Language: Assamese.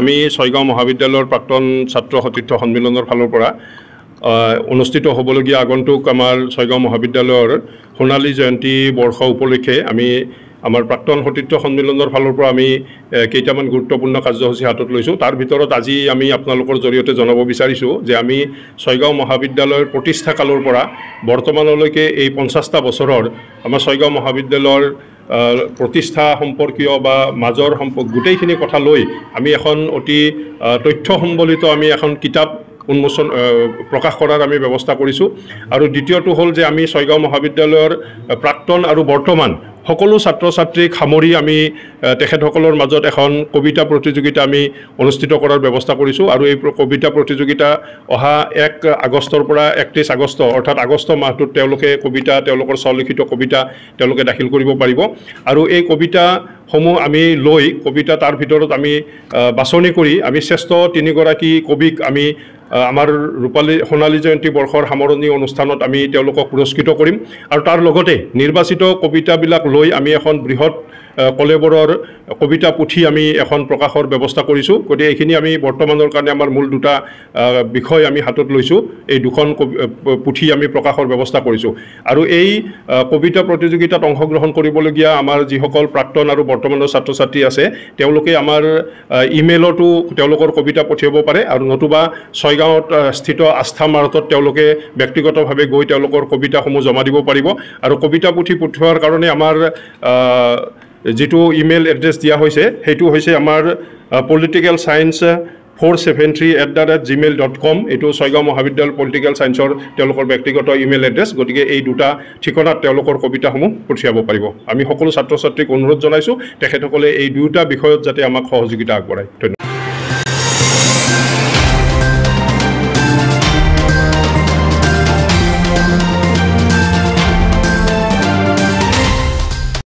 আমি ছয়গাঁও মহাবিদ্যালয়ৰ প্ৰাক্তন ছাত্ৰ সতীৰ্থ সন্মিলনৰ ফালৰ পৰা অনুষ্ঠিত হ'বলগীয়া আগন্তুক আমাৰ ছয়গাঁও মহাবিদ্যালয়ৰ সোণালী জয়ন্তী বৰ্ষ উপলক্ষে আমি আমাৰ প্ৰাক্তন সতীৰ্থ সন্মিলনৰ ফালৰ পৰা আমি কেইটামান গুৰুত্বপূৰ্ণ কাৰ্যসূচী হাতত লৈছোঁ। তাৰ ভিতৰত আজি আমি আপোনালোকৰ জৰিয়তে জনাব বিচাৰিছোঁ যে আমি ছয়গাঁও মহাবিদ্যালয়ৰ প্ৰতিষ্ঠা কালৰ পৰা বৰ্তমানলৈকে এই 50টা বছৰৰ আমাৰ ছয়গাঁও মহাবিদ্যালয়ৰ প্ৰতিষ্ঠা সম্পৰ্কীয় বা মাজৰ গোটেইখিনি কথা লৈ আমি এখন অতি তথ্য সম্বলিত আমি এখন কিতাপ উন্মোচন প্ৰকাশ কৰাৰ আমি ব্যৱস্থা কৰিছোঁ। আৰু দ্বিতীয়টো হ'ল যে আমি ছয়গাঁও মহাবিদ্যালয়ৰ প্ৰাক্তন আৰু বৰ্তমান সকলো ছাত্ৰ ছাত্ৰীক সামৰি আমি তেখেতসকলৰ মাজত এখন কবিতা প্ৰতিযোগিতা আমি অনুষ্ঠিত কৰাৰ ব্যৱস্থা কৰিছোঁ। আৰু এই কবিতা প্ৰতিযোগিতা অহা 1 আগষ্টৰ পৰা 31 আগষ্ট অৰ্থাৎ আগষ্ট মাহটোত তেওঁলোকে কবিতা তেওঁলোকৰ স্বলিখিত কবিতা তেওঁলোকে দাখিল কৰিব পাৰিব। আৰু এই কবিতাসমূহ আমি লৈ কবিতা তাৰ ভিতৰত আমি বাছনি কৰি আমি শ্ৰেষ্ঠ 3 গৰাকী কবিক আমি আমাৰ সোণালী জয়ন্তী বৰ্ষৰ সামৰণি অনুষ্ঠানত আমি তেওঁলোকক পুৰস্কৃত কৰিম। আৰু তাৰ লগতে নিৰ্বাচিত কবিতাবিলাক লৈ আমি এখন বৃহৎ কলেবৰৰ কবিতা পুথি আমি এখন প্ৰকাশৰ ব্যৱস্থা কৰিছোঁ। গতিকে এইখিনি আমি বৰ্তমানৰ কাৰণে আমাৰ মূল 2টা বিষয় আমি হাতত লৈছোঁ। এই 2খন পুথি আমি প্ৰকাশৰ ব্যৱস্থা কৰিছোঁ। আৰু এই কবিতা প্ৰতিযোগিতাত অংশগ্ৰহণ কৰিবলগীয়া আমাৰ যিসকল প্ৰাক্তন আৰু বৰ্তমানৰ ছাত্ৰ ছাত্ৰী আছে তেওঁলোকে আমাৰ ইমেইলতো তেওঁলোকৰ কবিতা পঠিয়াব পাৰে। আৰু নতুবা ছয়গাঁৱত স্থিত আস্থা মাৰতত তেওঁলোকে ব্যক্তিগতভাৱে গৈ তেওঁলোকৰ কবিতাসমূহ জমা দিব পাৰিব। আৰু কবিতা পুথি পঠিওৱাৰ কাৰণে আমাৰ যিটো ইমেইল এড্ৰেছ দিয়া হৈছে সেইটো হৈছে আমাৰ politicalscience473@gmail.com। এইটো ছয়গাঁও মহাবিদ্যালয় পলিটিকেল ছায়েন্সৰ তেওঁলোকৰ ব্যক্তিগত ইমেইল এড্ৰেছ। গতিকে এই 2টা ঠিকনাত তেওঁলোকৰ কবিতাসমূহ পঠিয়াব পাৰিব। আমি সকলো ছাত্ৰ ছাত্ৰীক অনুৰোধ জনাইছোঁ তেখেতসকলে এই 2টা বিষয়ত যাতে আমাক সহযোগিতা আগবঢ়ায়। ধন্যবাদ।